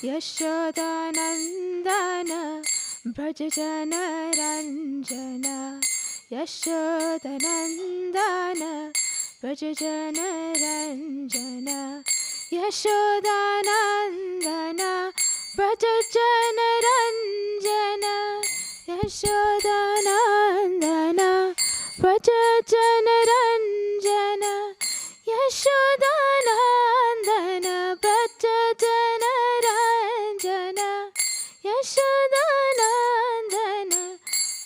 यशोदानन्दन व्रजजनरञ्जन यशोदानन्दन व्रजजनरञ्जन यशोदानन्दन व्रजजनरञ्जन यशोदानन्दन व्रजजनरञ्जन यशोदानन्दन व्रजजनरञ्जन यशोदानन्दन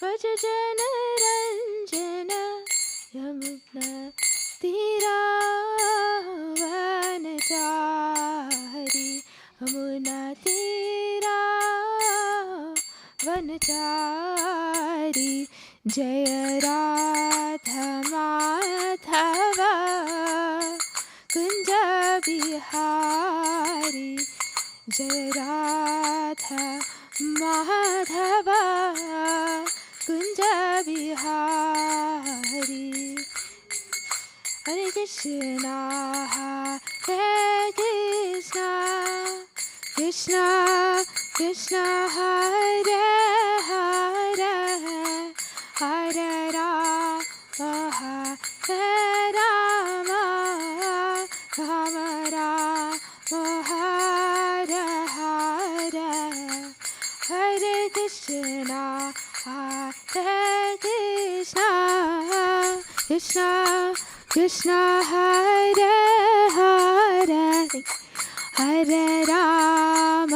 व्रजजनरञ्जन यमुना तीरावनचारि यमुना तीरावनचारि जय राधा माधव कुंज बिहारी जय राधा माधव कुंज बिहारी हरे कृष्णा कृष्णा कृष्णा हरे हरे हरे राम हरे राम राम राम हरे हरे हरे कृष्णा कृष्णा कृष्णा हरे हरे हरे राम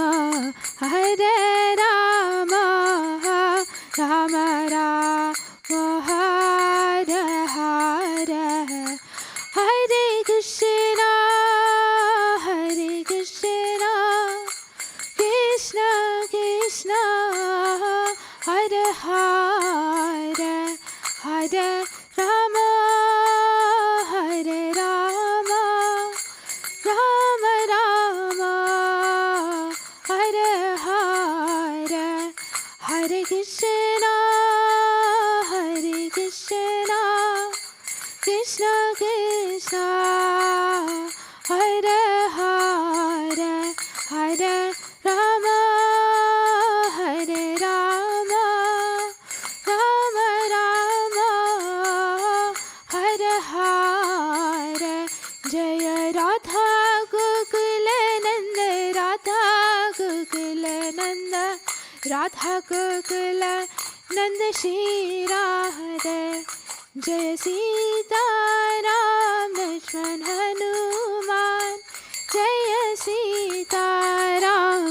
राम राम हरे हरे हरे कृष्णा कृष्णा कृष्णा हरे हरे हरे राम राम राम हरे हरे हरे कृष्णा कृष्णा कृष्णा हरे हरे हरे राम राम राम हरे हरे जय राधा गोकुल नंद राधा गोकुल नंद राधा गोकुल नंद श्री राधे जय सीता राम लक्ष्मण हनुमान जय सीता राम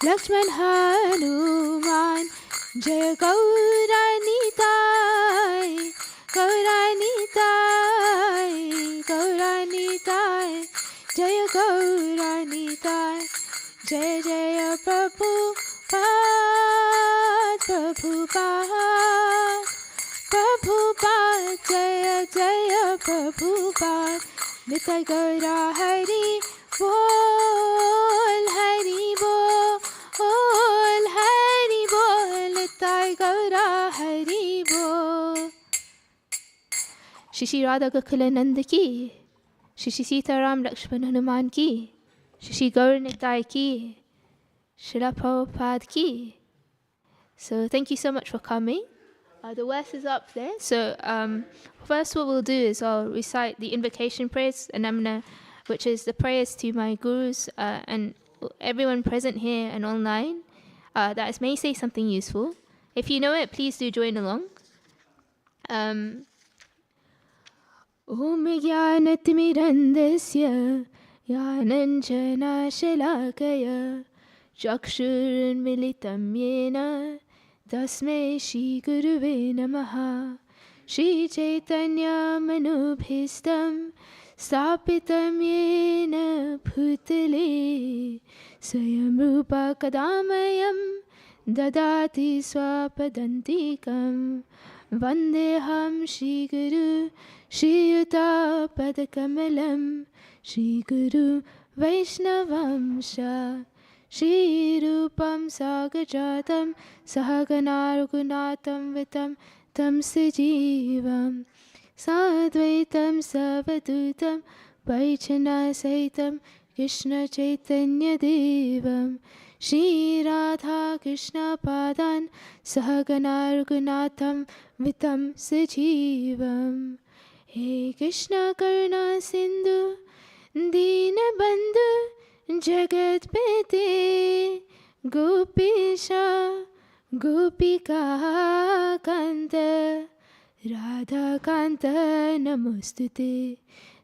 लक्ष्मण हनुमान जय गौरानीताय गौरानीताय गौरानीताय जय गौरानीताय जय जय प्रभुपाद प्रभुपाद प्रभुपाद जय जय प्रभुपाद निताय गौरा हरि बोल निताय गौरा हरि बोल। श्री राधा गोकुल नंद की, श्री सीताराम लक्ष्मण हनुमान की, श्री गौर निताय की, Srila Prabhupada ki. So thank you so much for coming. The verse is up there. So first what we'll do is I'll recite the invocation prayers, Anamna, which is the prayers to my gurus and everyone present here and online that may say something useful. If you know it, please do join along. Om Jnanatimirandasya Jnananjana Shalakaya Chakshurunmilitam Yena Tasmai Shri Guruve Namaha. Shri Chaitanya Manubhistam Stapitam Yena Bhutale Swayam Rupa Kadamayam Dadati Swapadantikam Vandeham Shri Guru Shri Yuta Padakamalam Shri Guru Vaishnavam Sha Shri Rupam Sagajatam Sahagana Raghunatam Vitam Tam Sajivam Sadvaitam Savadutam Vaicana Saitam Krishna Chaitanya Devam Shri Radha Krishna Padan Sahagana Raghunatham Vitam Sajivam. He Krishna Karuna Sindhu Dina Bandhu Jagat Pete Gopisha Gopika Kanta Radha Kanta Namostute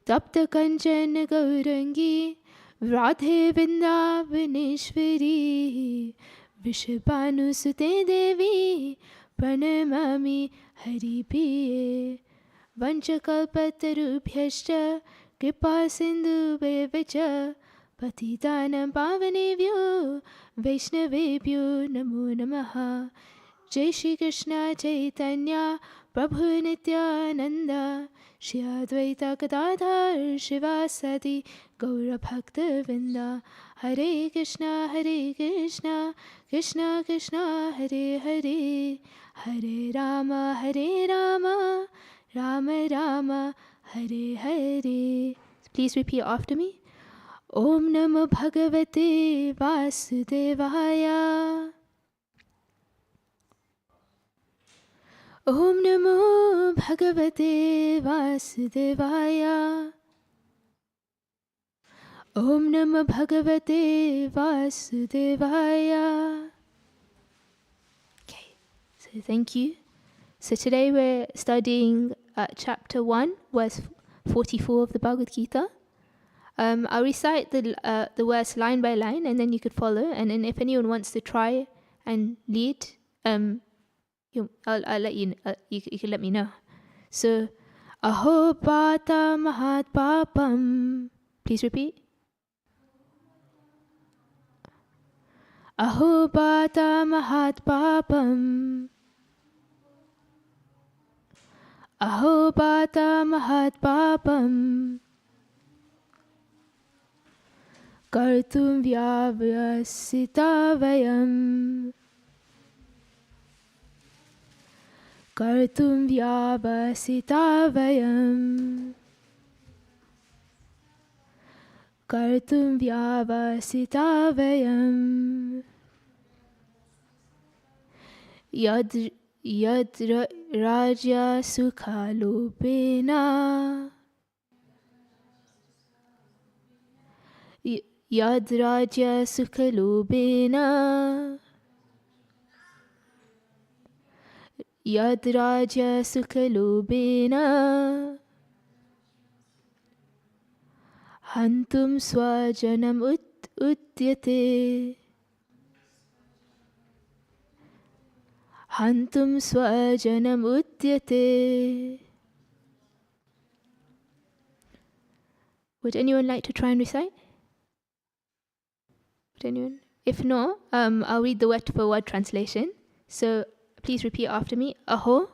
Tapta Kanchan Gaurangi Radhe Vrindavaneshwari Vrishabhanusute Devi Pranamami Haripriye Vanchakalpatarubhyascha Kripa Sindhu Bevacha Patitanam Pavanebhyo Vaishnavebhyo Namo Namaha. Jai Shri Krishna Chaitanya Prabhu Nityananda Shri Advaita Gadadhar Shivasati Gaura Bhaktivedanta. Hare Krishna Krishna Krishna Hare Hare Hare Rama Rama Rama Hare Hare. Please repeat after me. Om Namo Bhagavate Vasudevaya. Om Namo Bhagavate Vasudevaya. Om Namo Bhagavate Vasudevaya. Okay, so thank you. So today we're studying chapter 1, verse 44 of the Bhagavad Gita. I'll recite the verse line by line, and then you could follow. And then if anyone wants to try and lead, I'll let you. You can let me know. So, Aho Pata Mahat Papam. Please repeat. Aho Pata Mahat Papam. Aho Pata Mahat Papam. Kartum Vyavyasita Vayam. Kartum Vyavasita Vayam. Kartum Vyavasita Vayam. Yad Raja Sukhalupena. Yad Raja Sukhalupena. Yad Raja Sukhalupena. Hantum Swajanam Utyate. Hantum Swajanam Utyate. Would anyone like to try and recite? Would anyone? If no, I'll read the word for word translation. So please repeat after me. Aho,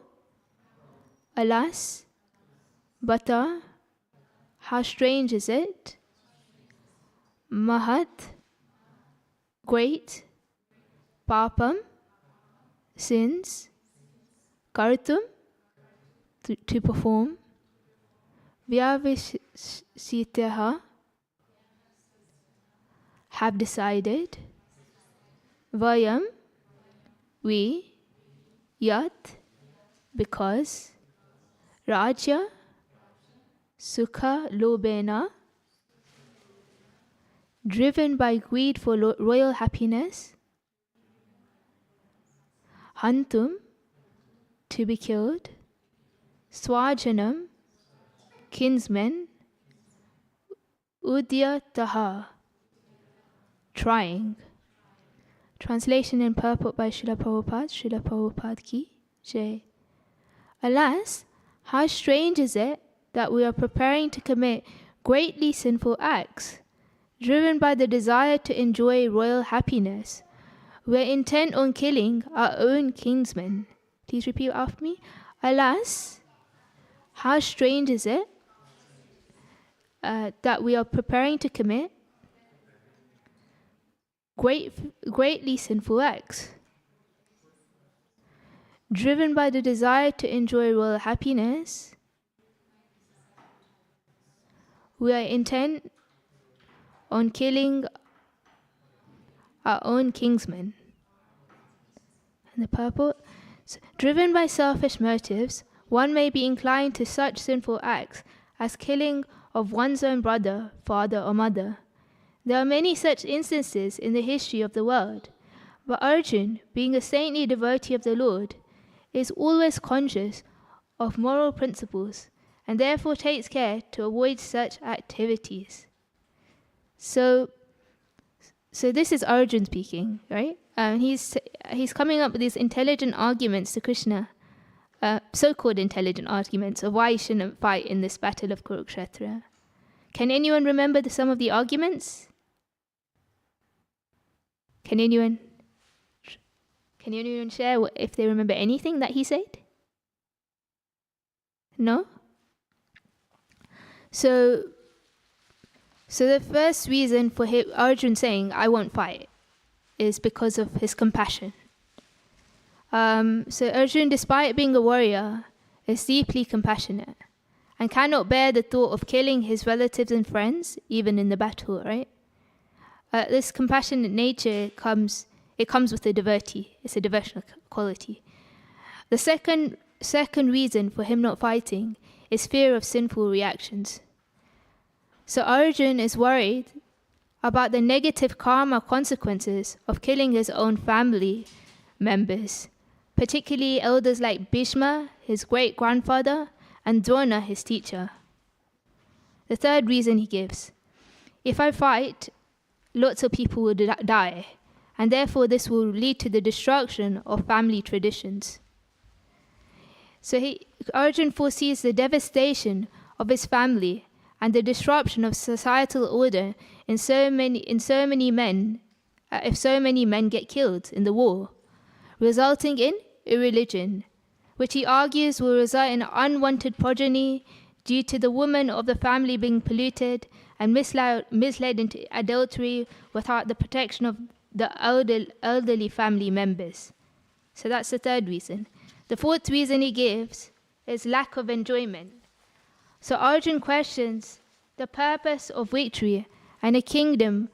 alas, bata, how strange is it? Mahat, great, papam, sins, kartum, to perform, vyavasitaha, have decided, vayam, we, yat, because, raja, sukha lobena, driven by greed for royal happiness, hantum, to be killed, swajanam, kinsmen, udyataha, trying. Translation and purport by Srila Prabhupada ki Jai. Alas, how strange is it that we are preparing to commit greatly sinful acts, driven by the desire to enjoy royal happiness. We are intent on killing our own kinsmen. Please repeat after me. Alas, how strange is it that we are preparing to commit greatly sinful acts, driven by the desire to enjoy royal happiness. we are intent on killing our own kinsmen. And the purport, driven by selfish motives, one may be inclined to such sinful acts as killing of one's own brother, father, or mother. There are many such instances in the history of the world, but Arjun, being a saintly devotee of the Lord, is always conscious of moral principles and therefore takes care to avoid such activities. So this is Arjun speaking, right? He's coming up with these intelligent arguments to Krishna, so-called intelligent arguments of why he shouldn't fight in this battle of Kurukshetra. Can anyone remember some of the arguments? Can anyone share if they remember anything that he said? No? So the first reason for Arjun saying, I won't fight, is because of his compassion. So Arjun, despite being a warrior, is deeply compassionate and cannot bear the thought of killing his relatives and friends, even in the battle, right? This compassionate nature comes with a devotee. It's a devotional quality. The second reason for him not fighting is fear of sinful reactions. So Arjun is worried about the negative karma consequences of killing his own family members, particularly elders like Bhishma, his great-grandfather, and Drona, his teacher. The third reason he gives, if I fight, lots of people will die, and therefore this will lead to the destruction of family traditions. So Arjun foresees the devastation of his family and the disruption of societal order if so many men get killed in the war, resulting in irreligion, which he argues will result in unwanted progeny due to the woman of the family being polluted and misled into adultery without the protection of the elderly family members. So that's the third reason. The fourth reason he gives is lack of enjoyment. So Arjun questions the purpose of victory and a kingdom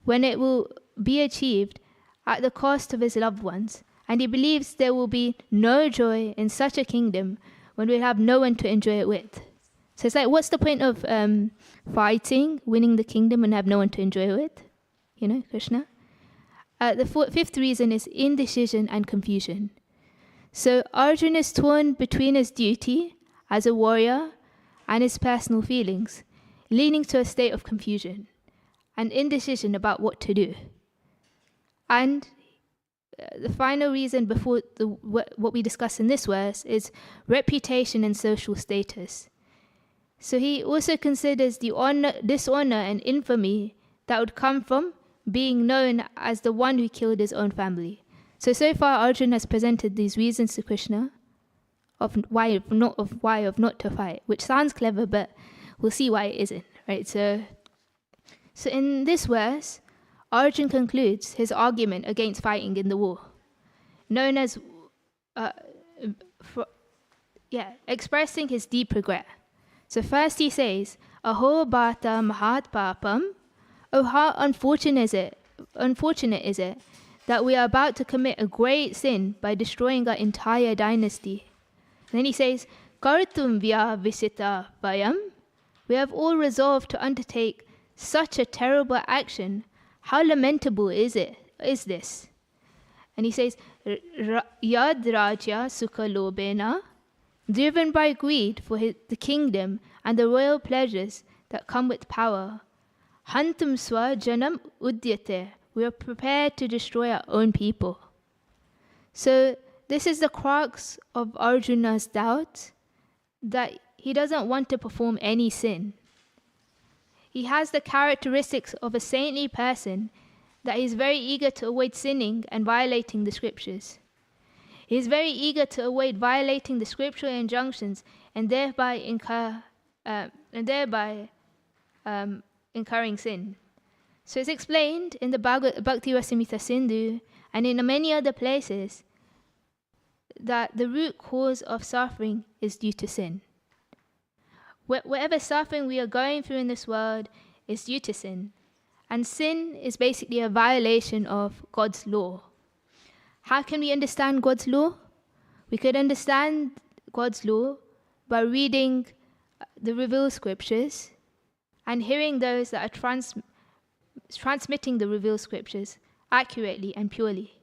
when it will be achieved at the cost of his loved ones. And he believes there will be no joy in such a kingdom when we have no one to enjoy it with. So it's like, what's the point of fighting, winning the kingdom, and have no one to enjoy it with? You know, Krishna? The fifth reason is indecision and confusion. So Arjun is torn between his duty as a warrior and his personal feelings, leading to a state of confusion and indecision about what to do. And the final reason before what we discuss in this verse is reputation and social status. So he also considers the dishonor and infamy that would come from being known as the one who killed his own family. So far Arjun has presented these reasons to Krishna of why not to fight, which sounds clever, but we'll see why it isn't, right? So in this verse, Arjun concludes his argument against fighting in the war, known as expressing his deep regret. So first he says, "Aho bhata mahat papam." Oh, how unfortunate is it that we are about to commit a great sin by destroying our entire dynasty. And then he says, "Kartum vya visita vayam." We have all resolved to undertake such a terrible action. How lamentable is this? And he says, "Yad rajya sukha lobena," driven by greed for the kingdom and the royal pleasures that come with power. "Hantum swa janam udyate." We are prepared to destroy our own people. So this is the crux of Arjuna's doubt, that he doesn't want to perform any sin. He has the characteristics of a saintly person, that he is very eager to avoid sinning and violating the scriptures. He is very eager to avoid violating the scriptural injunctions and thereby incurring sin. So it's explained in the Bhakti Rasamrita Sindhu and in many other places that the root cause of suffering is due to sin. whatever suffering we are going through in this world is due to sin. And sin is basically a violation of God's law. How can we understand God's law? We could understand God's law by reading the revealed scriptures and hearing those that are transmitting the revealed scriptures accurately and purely.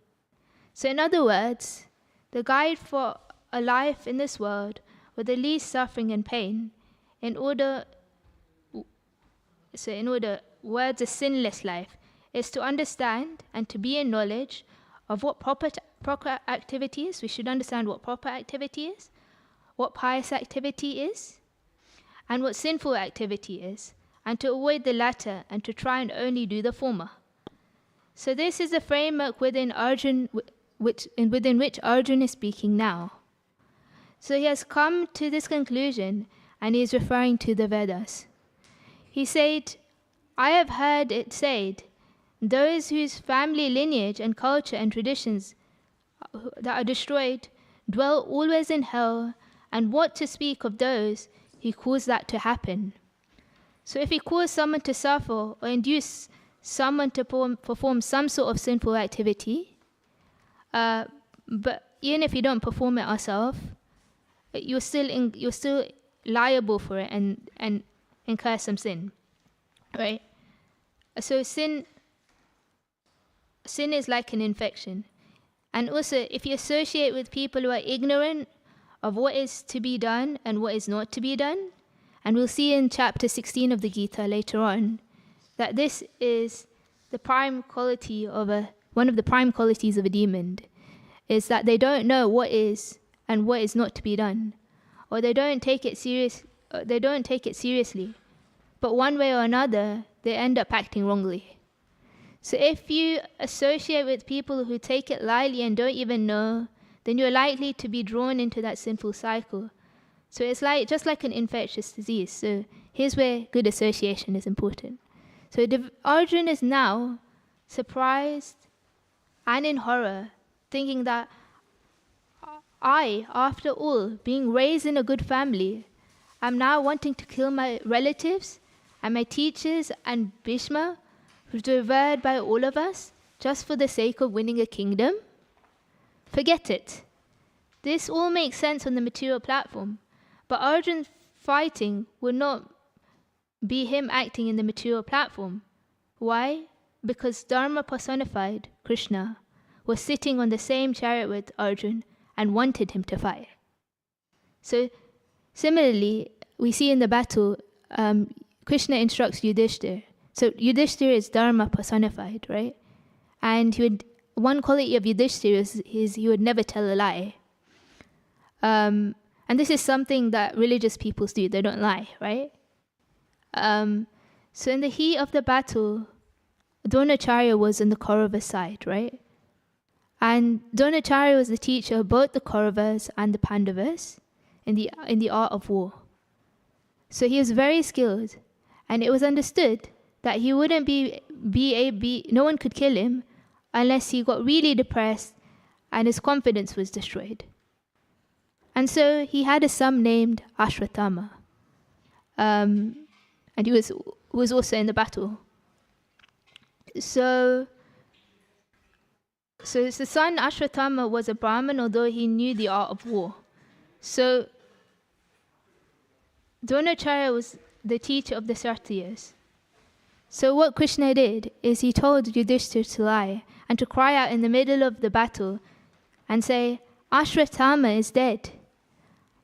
So in other words, the guide for a life in this world with the least suffering and pain, in order words a sinless life, is to understand and to be in knowledge of what proper activity is. We should understand what proper activity is, what pious activity is, and what sinful activity is, and to avoid the latter and to try and only do the former. So this is the framework within which Arjun is speaking now. So he has come to this conclusion, and he is referring to the Vedas. He said, I have heard it said, those whose family lineage and culture and traditions that are destroyed dwell always in hell, and what to speak of those who cause that to happen. So if he cause someone to suffer or induce someone to perform some sort of sinful activity, but even if you don't perform it yourself, you're still liable for it and incur some sin, right? So sin is like an infection. And also, if you associate with people who are ignorant of what is to be done and what is not to be done, and we'll see in chapter 16 of the Gita later on, that this is the prime quality of one of the prime qualities of a demon, is that they don't know what is and what is not to be done, or they don't take it seriously. But one way or another, they end up acting wrongly. So if you associate with people who take it lightly and don't even know, then you're likely to be drawn into that sinful cycle. So it's just like an infectious disease. So here's where good association is important. So Arjun is now surprised and in horror, thinking that I, after all, being raised in a good family, am now wanting to kill my relatives and my teachers and Bhishma, who's revered by all of us, just for the sake of winning a kingdom? Forget it. This all makes sense on the material platform, but Arjun's fighting would not be him acting in the material platform. Why? Because Dharma personified, Krishna, was sitting on the same chariot with Arjun and wanted him to fight. So similarly, we see in the battle, Krishna instructs Yudhishthira. So Yudhishthira is Dharma personified, right? And one quality of Yudhishthira is he would never tell a lie. And this is something that religious peoples do. They don't lie, right? So in the heat of the battle, Dronacharya was on the Kauravas side, right? And Dronacharya was the teacher of both the Kauravas and the Pandavas in the art of war. So he was very skilled, and it was understood that he wouldn't no one could kill him unless he got really depressed and his confidence was destroyed. And so he had a son named Ashwatthama, and he was also in the battle. So the son Ashwatthama was a Brahmin, although he knew the art of war. So Dronacharya was the teacher of the Kshatriyas. So what Krishna did is he told Yudhishthira to lie and to cry out in the middle of the battle and say, Ashwatthama is dead.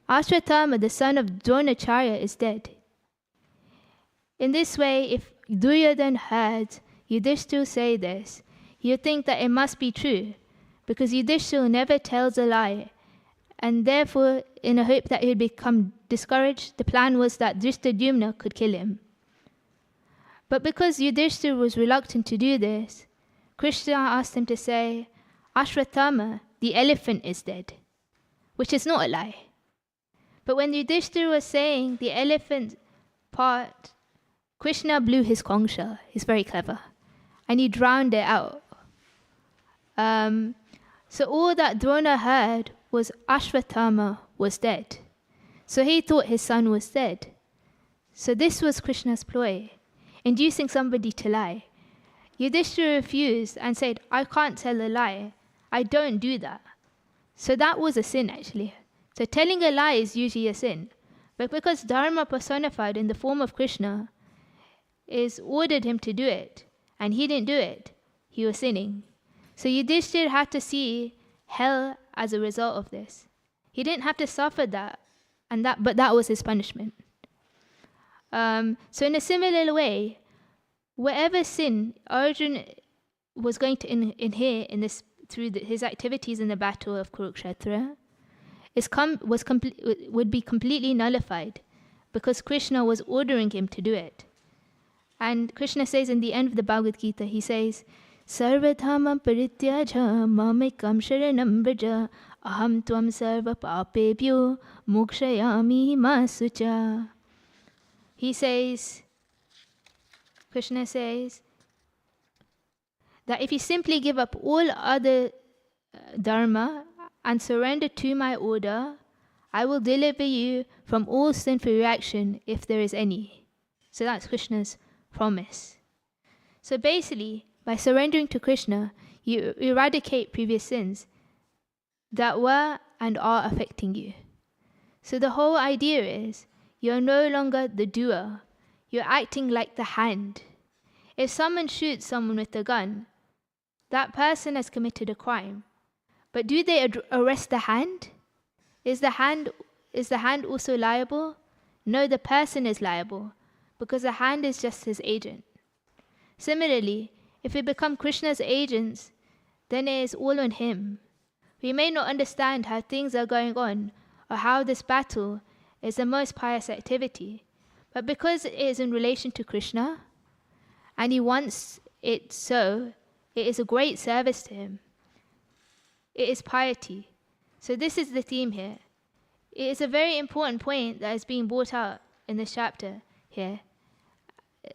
Ashwatthama, the son of Dronacharya, is dead. In this way, if Duryodhana heard Yudhishthira say this, he would think that it must be true, because Yudhishthira never tells a lie, and therefore, in a hope that he would become discouraged, the plan was that Dhristadyumna could kill him. But because Yudhishthira was reluctant to do this, Krishna asked him to say, Ashwatthama, the elephant, is dead, which is not a lie. But when Yudhishthira was saying the elephant part, Krishna blew his conch shell. He's very clever. And he drowned it out. So all that Drona heard was Ashwatthama was dead. So he thought his son was dead. So this was Krishna's ploy, inducing somebody to lie. Yudhishthira refused and said, I can't tell a lie. I don't do that. So that was a sin actually. So telling a lie is usually a sin. But because Dharma personified in the form of Krishna is ordered him to do it, and he didn't do it, he was sinning. So Yudhishthira had to see hell as a result of this. He didn't have to suffer that, but that was his punishment. So in a similar way, whatever sin Arjuna was going to inherit in this through his activities in the battle of Kurukshetra would be completely nullified because Krishna was ordering him to do it. And Krishna says in the end of the Bhagavad Gita, he says, Sarvadhamam parityaja mamekam sharanam vraja aham tvam sarva papebhyo mokshayami masucha. Krishna says that if you simply give up all other dharma and surrender to my order, I will deliver you from all sinful reaction if there is any. So that's Krishna's promise. So basically, by surrendering to Krishna, you eradicate previous sins that were and are affecting you. So the whole idea is you're no longer the doer. You're acting like the hand. If someone shoots someone with a gun, that person has committed a crime. But do they arrest the hand? Is the hand also liable? No, the person is liable because the hand is just his agent. Similarly, if we become Krishna's agents, then it is all on him. We may not understand how things are going on or how this battle is the most pious activity, but because it is in relation to Krishna and he wants it so, it is a great service to him. It is piety. So this is the theme here. It is a very important point that is being brought out in this chapter here.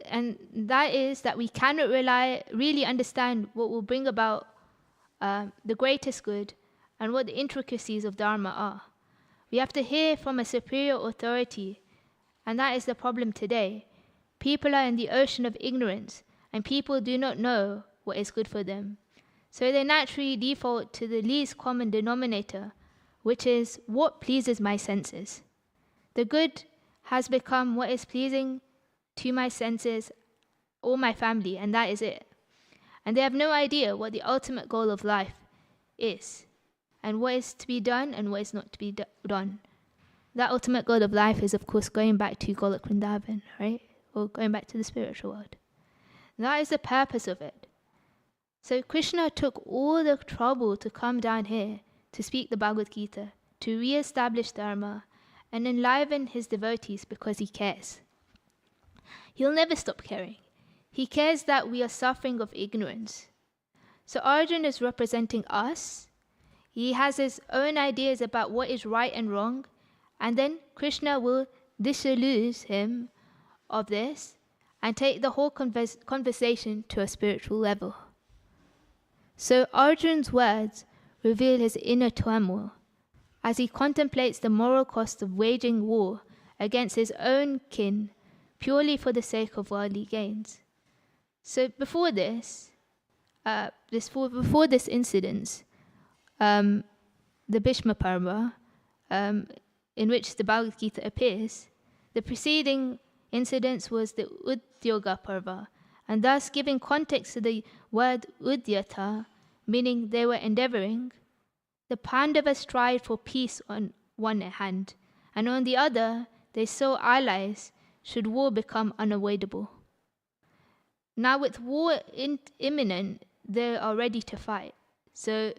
And that is that we cannot really understand what will bring about the greatest good and what the intricacies of Dharma are. We have to hear from a superior authority, and that is the problem today. People are in the ocean of ignorance, and people do not know what is good for them. So they naturally default to the least common denominator, which is what pleases my senses. The good has become what is pleasing to my senses or my family, and that is it. And they have no idea what the ultimate goal of life is, and what is to be done and what is not to be done. That ultimate goal of life is, of course, going back to Golok Vrindavan, right? Or going back to the spiritual world. That is the purpose of it. So Krishna took all the trouble to come down here to speak the Bhagavad Gita, to re-establish Dharma, and enliven his devotees because he cares. He'll never stop caring. He cares that we are suffering of ignorance. So Arjuna is representing us. He has his own ideas about what is right and wrong, and then Krishna will disabuse him of this and take the whole conversation to a spiritual level. So Arjuna's words reveal his inner turmoil as he contemplates the moral cost of waging war against his own kin purely for the sake of worldly gains. So before this incident, the Bhishma Parva, in which the Bhagavad Gita appears, the preceding incidents was the Udyoga Parva, and thus giving context to the word Udyata, meaning they were endeavoring, the Pandavas strived for peace on one hand, and on the other, they saw allies should war become unavoidable. Now with war imminent, they are ready to fight. So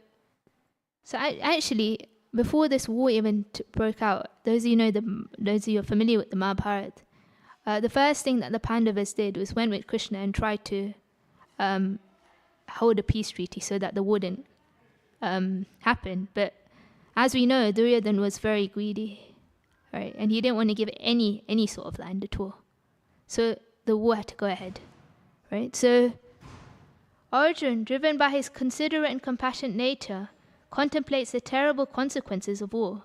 actually, before this war even broke out, those of you are familiar with the Mahabharata, the first thing that the Pandavas did was went with Krishna and tried to hold a peace treaty so that the war didn't happen. But as we know, Duryodhana was very greedy, right? And he didn't want to give any sort of land at all. So the war had to go ahead, right? So Arjuna, driven by his considerate and compassionate nature, contemplates the terrible consequences of war.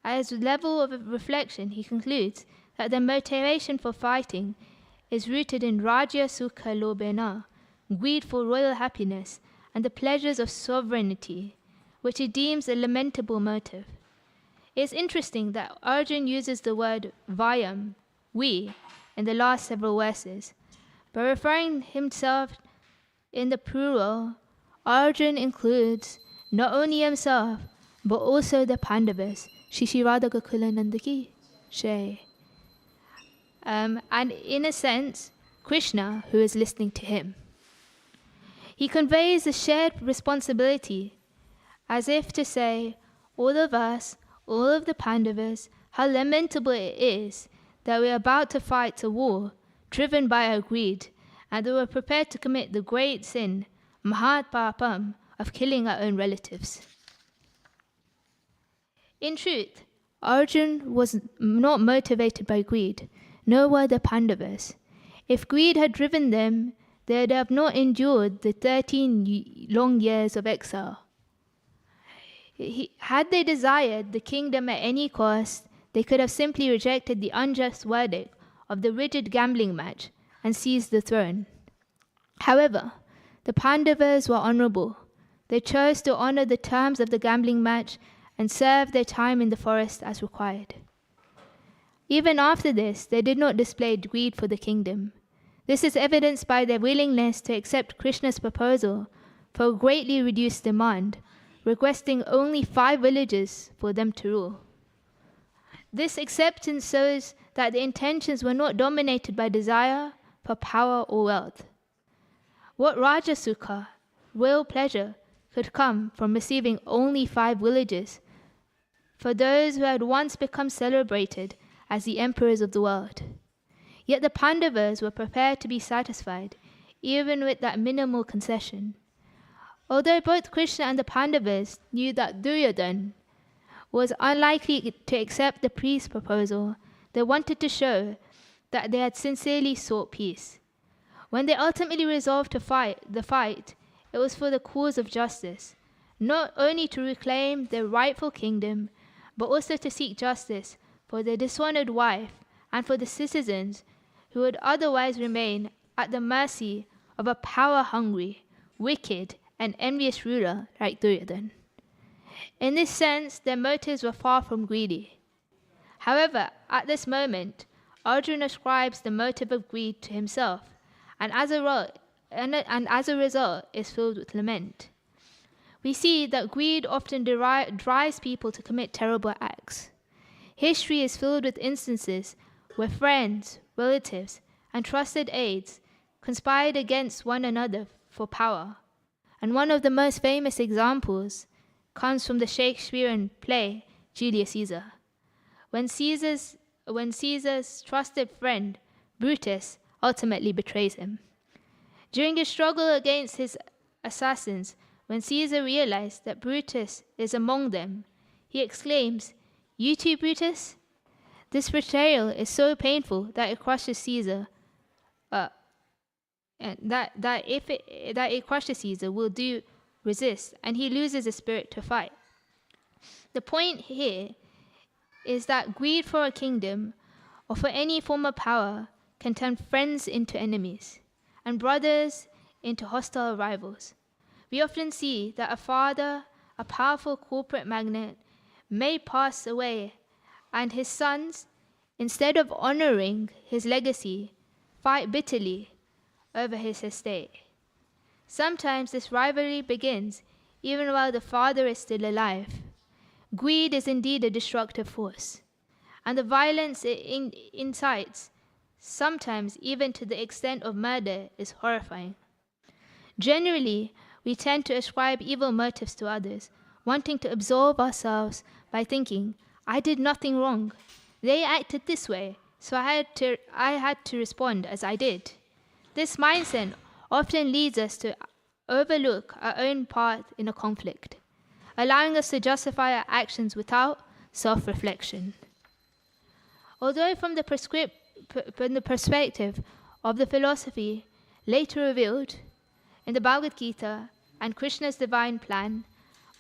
At his level of reflection, he concludes that their motivation for fighting is rooted in Rajya Sukha Lobena, greed for royal happiness and the pleasures of sovereignty, which he deems a lamentable motive. It is interesting that Arjun uses the word vayam, we, in the last several verses. By referring himself in the plural, Arjun includes not only himself, but also the Pandavas, Shishirada Gakulananda ki Shay. And in a sense, Krishna, who is listening to him. He conveys a shared responsibility, as if to say, all of us, all of the Pandavas, how lamentable it is that we are about to fight a war driven by our greed, and that we are prepared to commit the great sin, Mahat Papam, of killing our own relatives. In truth, Arjun was not motivated by greed, nor were the Pandavas. If greed had driven them, they would have not endured the 13 long years of exile. Had they desired the kingdom at any cost, they could have simply rejected the unjust verdict of the rigid gambling match and seized the throne. However, the Pandavas were honorable. They chose to honor the terms of the gambling match and serve their time in the forest as required. Even after this, they did not display greed for the kingdom. This is evidenced by their willingness to accept Krishna's proposal for a greatly reduced demand, requesting only 5 villages for them to rule. This acceptance shows that the intentions were not dominated by desire for power or wealth. What Rajasukha, real pleasure, could come from receiving only 5 villages for those who had once become celebrated as the emperors of the world? Yet the Pandavas were prepared to be satisfied, even with that minimal concession. Although both Krishna and the Pandavas knew that Duryodhana was unlikely to accept the peace proposal, they wanted to show that they had sincerely sought peace. When they ultimately resolved to fight, it was for the cause of justice, not only to reclaim their rightful kingdom, but also to seek justice for their dishonored wife and for the citizens who would otherwise remain at the mercy of a power-hungry, wicked, and envious ruler like Duryodhana. In this sense, their motives were far from greedy. However, at this moment, Arjuna ascribes the motive of greed to himself, and as a result is filled with lament. We see that greed often drives people to commit terrible acts. History is filled with instances where friends, relatives, and trusted aides conspired against one another for power. And one of the most famous examples comes from the Shakespearean play Julius Caesar. When Caesar's trusted friend, Brutus, ultimately betrays him. During his struggle against his assassins, when Caesar realized that Brutus is among them, he exclaims, "You too, Brutus?" This betrayal is so painful that it crushes Caesar. It crushes Caesar will resist, and he loses the spirit to fight. The point here is that greed for a kingdom or for any form of power can turn friends into enemies and brothers into hostile rivals. We often see that a father, a powerful corporate magnate, may pass away, and his sons, instead of honoring his legacy, fight bitterly over his estate. Sometimes this rivalry begins even while the father is still alive. Greed is indeed a destructive force, and the violence it incites, sometimes even to the extent of murder, is horrifying. Generally, we tend to ascribe evil motives to others, wanting to absolve ourselves by thinking, "I did nothing wrong. They acted this way, so I had to respond as I did." This mindset often leads us to overlook our own part in a conflict, allowing us to justify our actions without self-reflection. Although from the perspective of the philosophy later revealed in the Bhagavad Gita and Krishna's divine plan,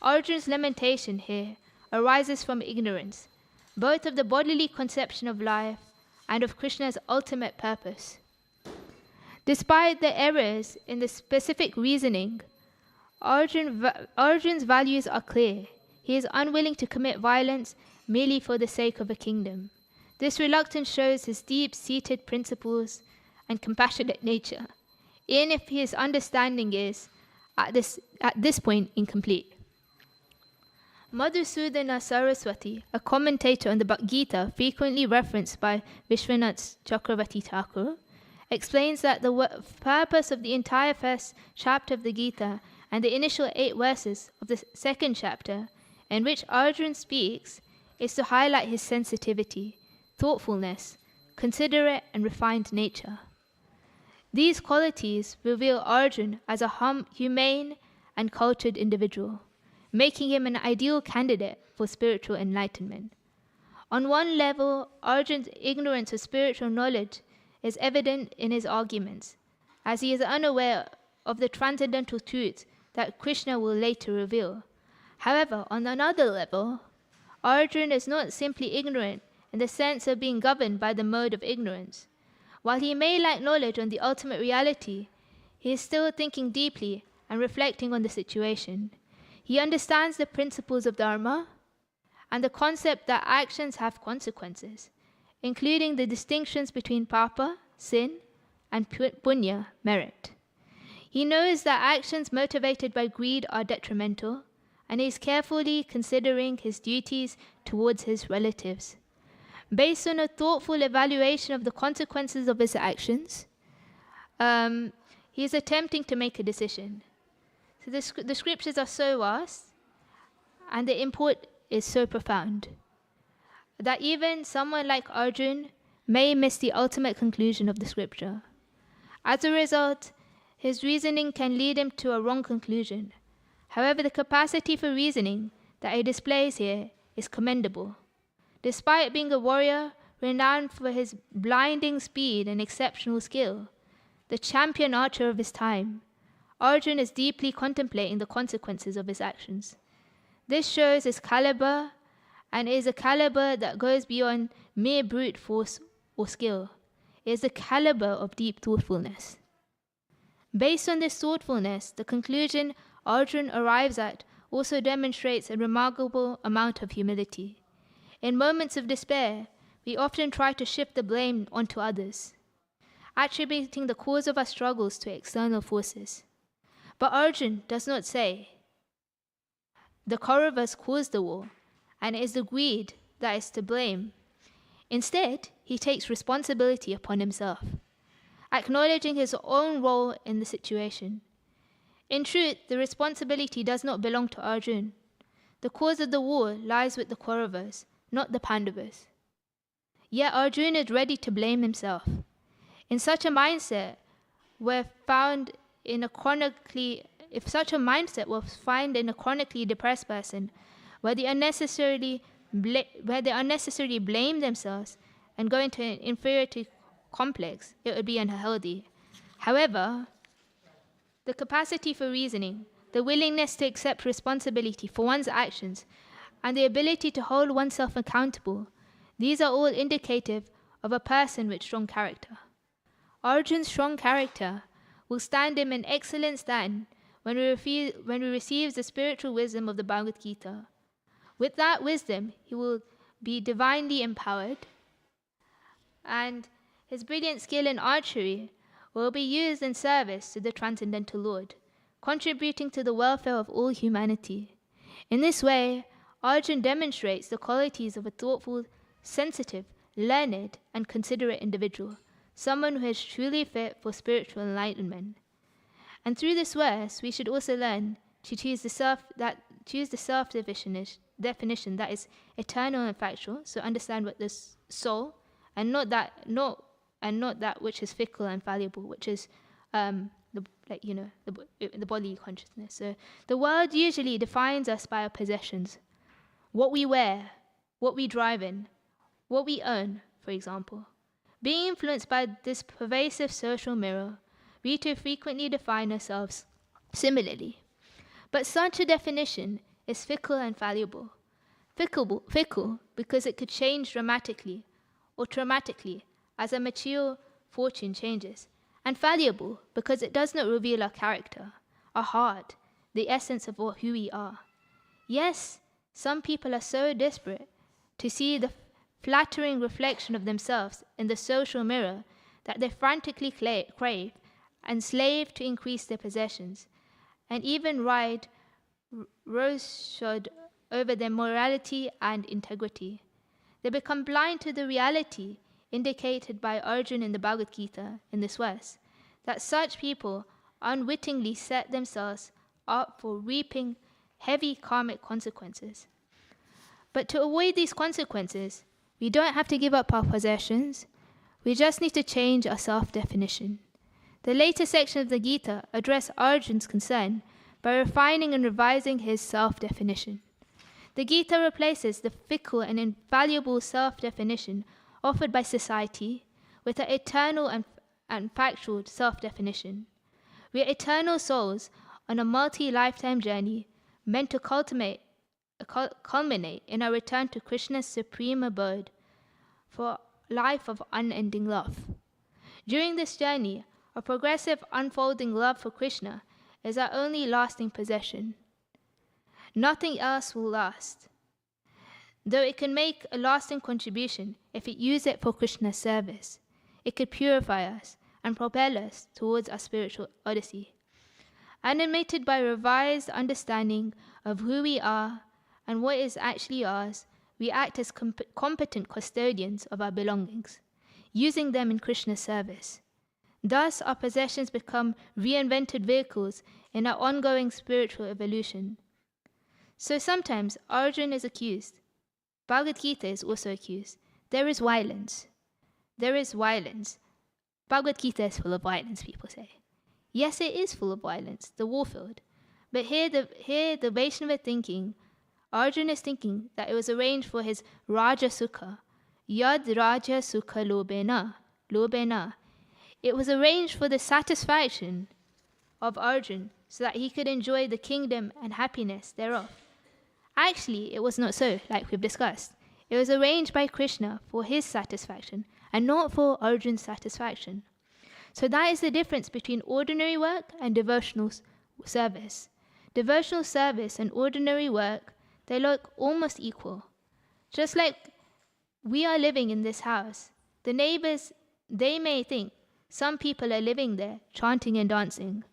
Arjuna's lamentation here arises from ignorance, both of the bodily conception of life and of Krishna's ultimate purpose. Despite the errors in the specific reasoning, Arjun's values are clear. He is unwilling to commit violence merely for the sake of a kingdom. This reluctance shows his deep-seated principles and compassionate nature, even if his understanding is, at this point, incomplete. Madhusudana Saraswati, a commentator on the Bhagavad Gita frequently referenced by Vishwanath Chakravarti Thakur, explains that the purpose of the entire first chapter of the Gita and the initial 8 verses of the second chapter, in which Arjuna speaks, is to highlight his sensitivity, thoughtfulness, considerate and refined nature. These qualities reveal Arjuna as a humane and cultured individual, making him an ideal candidate for spiritual enlightenment. On one level, Arjuna's ignorance of spiritual knowledge is evident in his arguments, as he is unaware of the transcendental truths that Krishna will later reveal. However, on another level, Arjuna is not simply ignorant in the sense of being governed by the mode of ignorance. While he may lack knowledge on the ultimate reality, he is still thinking deeply and reflecting on the situation. He understands the principles of Dharma and the concept that actions have consequences, including the distinctions between papa, sin, and punya, merit. He knows that actions motivated by greed are detrimental, and he is carefully considering his duties towards his relatives. Based on a thoughtful evaluation of the consequences of his actions, he is attempting to make a decision. So the scriptures are so vast, and the import is so profound, that even someone like Arjuna may miss the ultimate conclusion of the scripture. As a result, his reasoning can lead him to a wrong conclusion. However, the capacity for reasoning that he displays here is commendable. Despite being a warrior renowned for his blinding speed and exceptional skill, the champion archer of his time, Arjuna is deeply contemplating the consequences of his actions. This shows his caliber, and is a caliber that goes beyond mere brute force or skill. It is the caliber of deep thoughtfulness. Based on this thoughtfulness, the conclusion Arjuna arrives at also demonstrates a remarkable amount of humility. In moments of despair, we often try to shift the blame onto others, attributing the cause of our struggles to external forces. But Arjuna does not say, the Kauravas caused the war, and it is the greed that is to blame. Instead, he takes responsibility upon himself, acknowledging his own role in the situation. In truth, the responsibility does not belong to Arjuna. The cause of the war lies with the Kauravas, not the Pandavas. Yet Arjuna is ready to blame himself. In such a mindset, if such a mindset was found in a chronically depressed person, where they unnecessarily blame themselves and go into an inferiority complex, it would be unhealthy. However, the capacity for reasoning, the willingness to accept responsibility for one's actions, and the ability to hold oneself accountable, these are all indicative of a person with strong character. Arjuna's strong character will stand him in excellent stand when he receives the spiritual wisdom of the Bhagavad Gita. With that wisdom, he will be divinely empowered, and his brilliant skill in archery will be used in service to the Transcendental Lord, contributing to the welfare of all humanity. In this way, Arjuna demonstrates the qualities of a thoughtful, sensitive, learned, and considerate individual, someone who is truly fit for spiritual enlightenment. And through this verse, we should also learn to choose the self-definition that is eternal and factual. So understand what this soul, and not that which is fickle and fallible, which is the body consciousness. So the world usually defines us by our possessions, what we wear, what we drive in, what we own, for example. Being influenced by this pervasive social mirror, we too frequently define ourselves similarly. But such a definition is fickle and fallible. Fickle because it could change dramatically or traumatically as our material fortune changes, and fallible because it does not reveal our character, our heart, the essence of who we are. Yes, some people are so desperate to see the flattering reflection of themselves in the social mirror that they frantically crave and slave to increase their possessions, and even ride roughshod over their morality and integrity. They become blind to the reality indicated by Arjuna in the Bhagavad Gita in this verse, that such people unwittingly set themselves up for reaping heavy karmic consequences. But to avoid these consequences, we don't have to give up our possessions. We just need to change our self-definition. The later section of the Gita addressed Arjuna's concern by refining and revising his self-definition. The Gita replaces the fickle and infallible self-definition offered by society with an eternal and factual self-definition. We are eternal souls on a multi-lifetime journey meant to culminate in our return to Krishna's supreme abode for a life of unending love. During this journey, a progressive unfolding love for Krishna is our only lasting possession. Nothing else will last, though it can make a lasting contribution if it uses it for Krishna's service. It could purify us and propel us towards our spiritual odyssey. Animated by revised understanding of who we are and what is actually ours, we act as competent custodians of our belongings, using them in Krishna's service. Thus, our possessions become reinvented vehicles in our ongoing spiritual evolution. So sometimes Arjuna is accused. Bhagavad Gita is also accused. There is violence. There is violence. Bhagavad Gita is full of violence, people say. Yes, it is full of violence, the warfield. But here the Vaishnava thinking, Arjuna is thinking that it was arranged for his Raja Sukha. Yad Raja Sukha Lobena. It was arranged for the satisfaction of Arjuna so that he could enjoy the kingdom and happiness thereof. Actually, it was not so, like we've discussed. It was arranged by Krishna for his satisfaction and not for Arjuna's satisfaction. So that is the difference between ordinary work and devotional service. Devotional service and ordinary work, they look almost equal. Just like we are living in this house, the neighbors, they may think some people are living there chanting and dancing.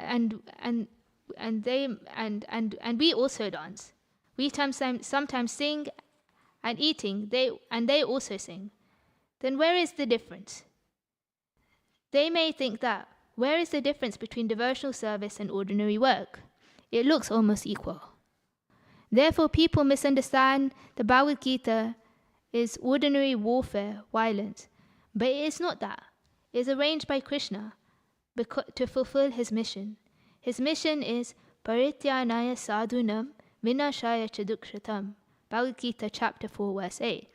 And we also dance. We sometimes sing and eating, they also sing. Then where is the difference? They may think that, where is the difference between devotional service and ordinary work? It looks almost equal. Therefore, people misunderstand the Bhagavad Gita is ordinary warfare, violence. But it is not that. It is arranged by Krishna to fulfill his mission. His mission is Parityanaya sadhunam vinashaya chadukshatam. Bhagavad Gita chapter 4 verse 8.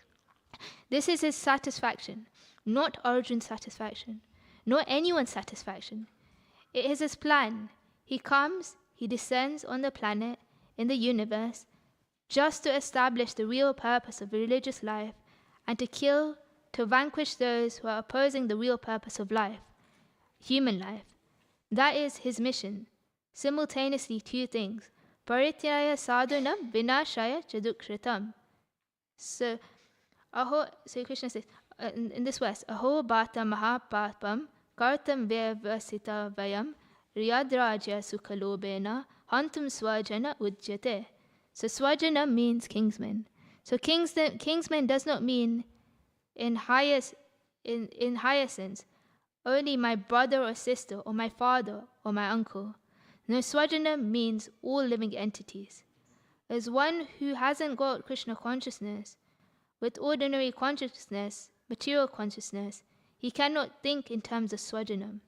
This is his satisfaction, not Arjuna's satisfaction, nor anyone's satisfaction. It is his plan. He comes, he descends on the planet, in the universe, just to establish the real purpose of religious life and to vanquish those who are opposing the real purpose of life, human life. That is his mission. Simultaneously, two things. Parityaya sadhunam vinashaya chadukshatam. So Krishna says, in this verse, Aho bhata mahapapam kartam vyavasita vayam riyadraja sukhalobena hantum swajana ujjate. So swajana means kingsman. So kingsman does not mean in higher sense only my brother or sister or my father or my uncle. No, swajana means all living entities. As one who hasn't got Krishna consciousness, with ordinary consciousness, material consciousness, he cannot think in terms of swajana.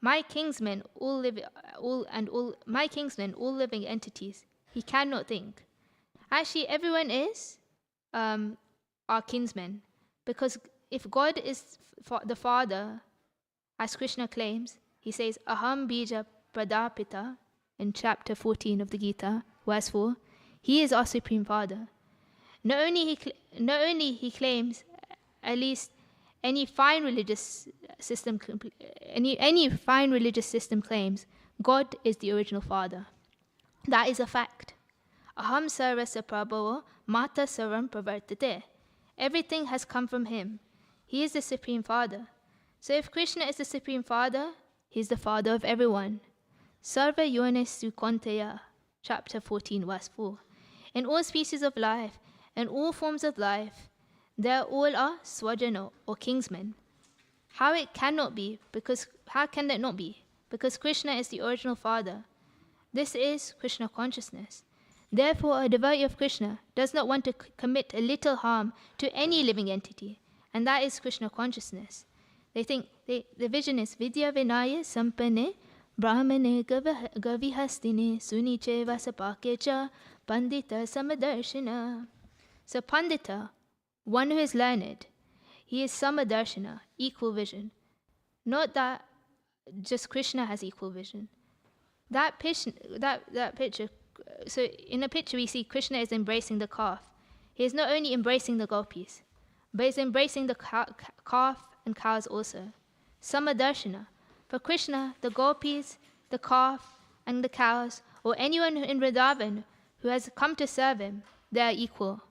My kinsmen, all living entities, he cannot think. Actually, everyone is our kinsmen, because if God is the Father, as Krishna claims, he says, Aham bija pradapita in chapter 14 of the Gita, verse 4, he is our Supreme Father. Not only he claims at least any fine religious system claims God is the original father. That is a fact. Aham sarvasya prabhavo mata sarvam pravartate. Everything has come from him. He is the Supreme Father. So if Krishna is the Supreme Father, he is the father of everyone. Sarva yonesu konteya, chapter 14, verse 4. In all species of life and all forms of life, there all are swajana, or kingsmen. How can that not be? Because Krishna is the original father. This is Krishna consciousness. Therefore, a devotee of Krishna does not want to commit a little harm to any living entity, and that is Krishna consciousness. They think the vision is Vidya Vinaya Sampane Brahmane Gavihastine Suniche Vasapakecha Pandita Samadarshana. So Pandita, one who is learned, he is Samadarshana, equal vision. Not that just Krishna has equal vision. That picture, so in a picture we see Krishna is embracing the calf. He is not only embracing the gopis, but he's embracing the calf and cows also. Samadarshana. For Krishna, the gopis, the calf, and the cows, or anyone in Vrindavan who has come to serve him, they are equal.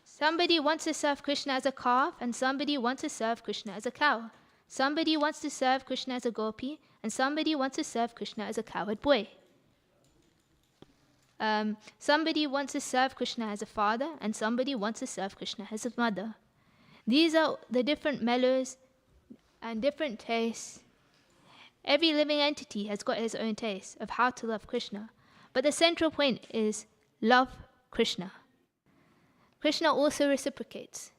Somebody wants to serve Krishna as a calf, and somebody wants to serve Krishna as a cow. Somebody wants to serve Krishna as a gopi, and somebody wants to serve Krishna as a cowherd boy. Somebody wants to serve Krishna as a father, and somebody wants to serve Krishna as a mother. These are the different mellows and different tastes. Every living entity has got his own taste of how to love Krishna. But the central point is love Krishna. Krishna also reciprocates.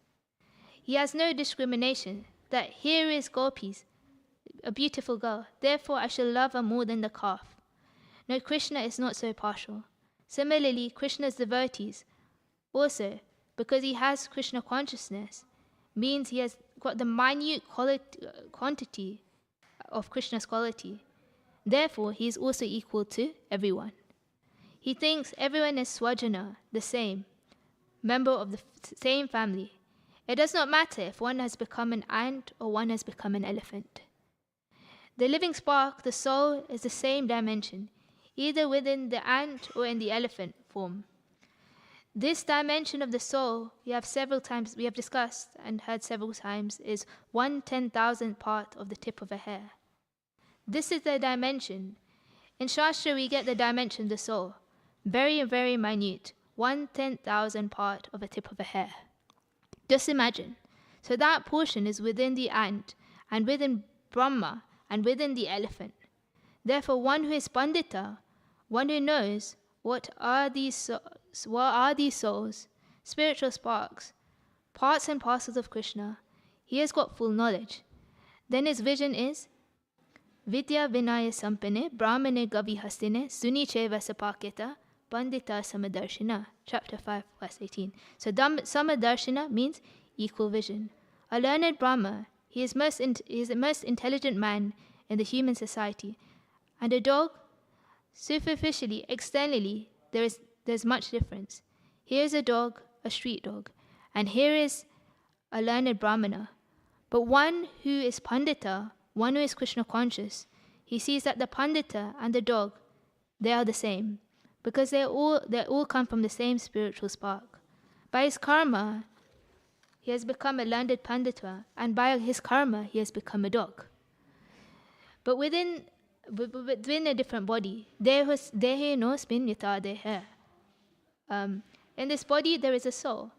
He has no discrimination that here is gopis, a beautiful girl, therefore I shall love her more than the calf. No, Krishna is not so partial. Similarly, Krishna's devotees also, because he has Krishna consciousness, means he has got the minute quantity of Krishna's quality. Therefore, he is also equal to everyone. He thinks everyone is swajana, the same, member of the same family. It does not matter if one has become an ant or one has become an elephant. The living spark, the soul, is the same dimension, either within the ant or in the elephant form. This dimension of the soul, we have discussed and heard several times, is 1/10,000th part of the tip of a hair. This is the dimension. In Shastra, we get the dimension of the soul, very, very minute, 1/10,000th part of a tip of a hair. Just imagine. So that portion is within the ant, and within Brahma, and within the elephant. Therefore, one who is Pandita, one who knows what are these souls, spiritual sparks, parts and parcels of Krishna, he has got full knowledge. Then his vision is Vidya Vinaya Sampane Brahmane Gavihastine Suniche Vasapaketa Pandita Samadarshana, chapter 5, verse 18. So Samadarshana means equal vision. A learned Brahma, he is the most intelligent man in the human society. And a dog, superficially, externally, there's much difference. Here is a dog, a street dog, and here is a learned Brahmana. But one who is Pandita, one who is Krishna conscious, he sees that the Pandita and the dog, they are the same, because they all come from the same spiritual spark. By his karma, he has become a learned Pandita, and by his karma, he has become a dog. But within a different body, in this body there is a soul.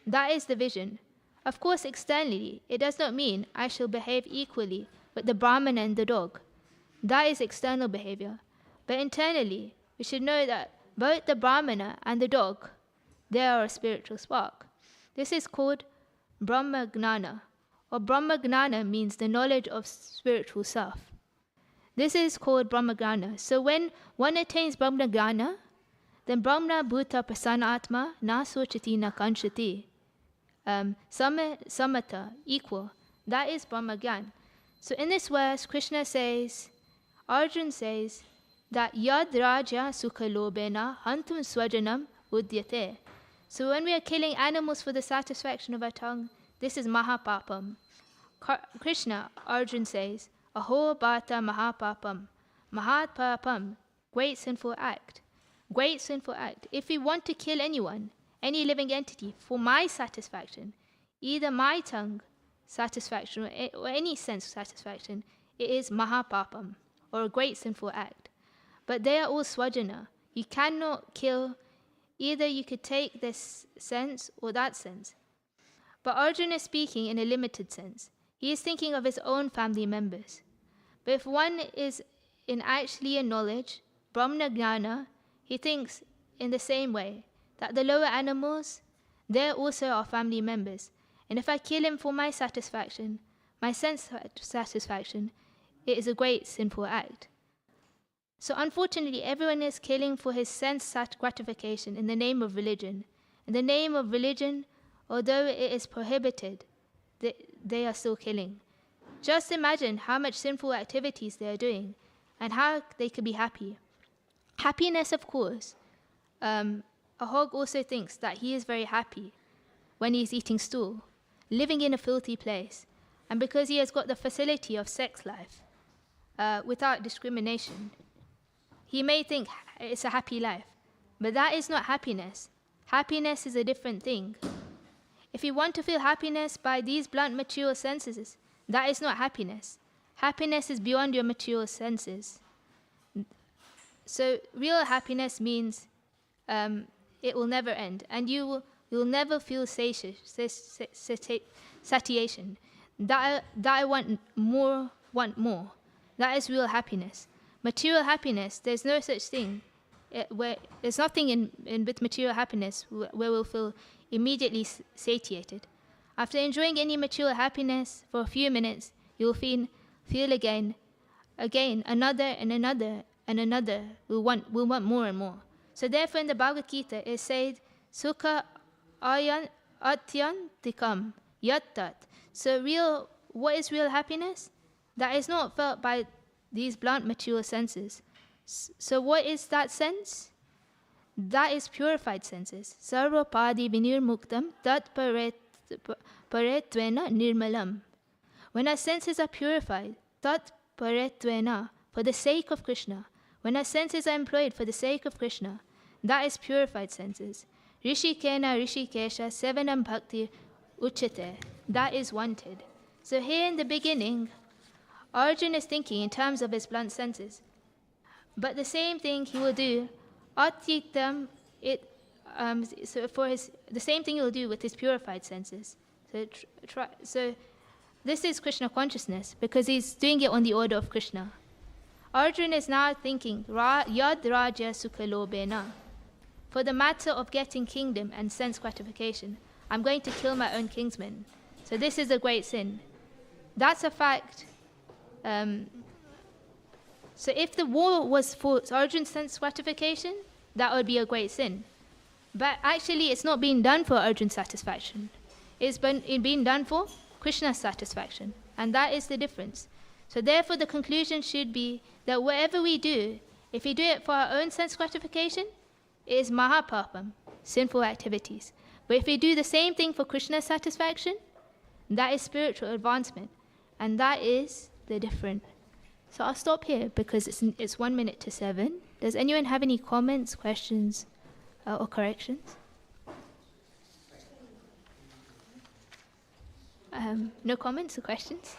That is the vision. Of course, externally, it does not mean I shall behave equally with the Brahmana and the dog. That is external behavior. But internally, we should know that both the Brahmana and the dog, they are a spiritual spark. This is called Brahma Gnana, or Brahma Gnana means the knowledge of spiritual self. This is called Brahma Gnana. So when one attains Brahma Gnana, then Brahma Bhuta Prasanna Atma Na Sochati Na Kanchati. Samata, equal. That is Brahma Gyan. So in this verse, Krishna says, Arjun says, that Yad Raja Sukha Lobena Hantum Swajanam Udyate. So when we are killing animals for the satisfaction of our tongue, this is mahapapam. Krishna, Arjun says, Aho bhata mahapapam. Mahapapam, great sinful act. Great sinful act. If we want to kill anyone, any living entity, for my satisfaction, either my tongue satisfaction or any sense satisfaction, it is mahapapam, or a great sinful act. But they are all swajana. You cannot kill, either you could take this sense or that sense. But Arjuna is speaking in a limited sense. He is thinking of his own family members. But if one is in actually a knowledge, Brahmana Jnana, he thinks in the same way, that the lower animals, they also are family members. And if I kill him for my satisfaction, my sense satisfaction, it is a great sinful act. So unfortunately, everyone is killing for his sense gratification in the name of religion. In the name of religion, although it is prohibited, they are still killing. Just imagine how much sinful activities they are doing and how they could be happy. Happiness, of course. A hog also thinks that he is very happy when he is eating stool, living in a filthy place, and because he has got the facility of sex life without discrimination, he may think it's a happy life. But that is not happiness. Happiness is a different thing. If you want to feel happiness by these blunt material senses, that is not happiness. Happiness is beyond your material senses. So real happiness means it will never end, and you will never feel satiation. That I want more. That is real happiness. Material happiness, there's no such thing. There's nothing with material happiness where we'll feel immediately satiated. After enjoying any material happiness for a few minutes, you'll feel again, another and another and another. We'll want more and more. So therefore in the Bhagavad Gita it said, Sukha atyantikam yattat. So what is real happiness? That is not felt by these blunt material senses. So what is that sense? That is purified senses. Sarvapadi vinirmuktam tat paretvena nirmalam. When our senses are purified, tat paretvena, for the sake of Krishna. When our senses are employed for the sake of Krishna, that is purified senses. Rishikena rishikesha sevanam bhakti uchate. That is wanted. So here in the beginning, Arjuna is thinking in terms of his blunt senses. But the same thing he will do, the same thing he will do with his purified senses. So this is Krishna consciousness, because he's doing it on the order of Krishna. Arjuna is now thinking, Yad Raja Sukhalobena. For the matter of getting kingdom and sense gratification, I'm going to kill my own kinsmen. So this is a great sin. That's a fact. So if the war was for Arjun's sense gratification, that would be a great sin. But actually, it's not being done for Arjun's satisfaction. It's being done for Krishna's satisfaction. And that is the difference. So therefore, the conclusion should be that whatever we do, if we do it for our own sense gratification, it is mahapapam, sinful activities. But if we do the same thing for Krishna's satisfaction, that is spiritual advancement. And that is the difference. So I'll stop here because it's 1 minute to 7. Does anyone have any comments, questions, or corrections? No comments or questions?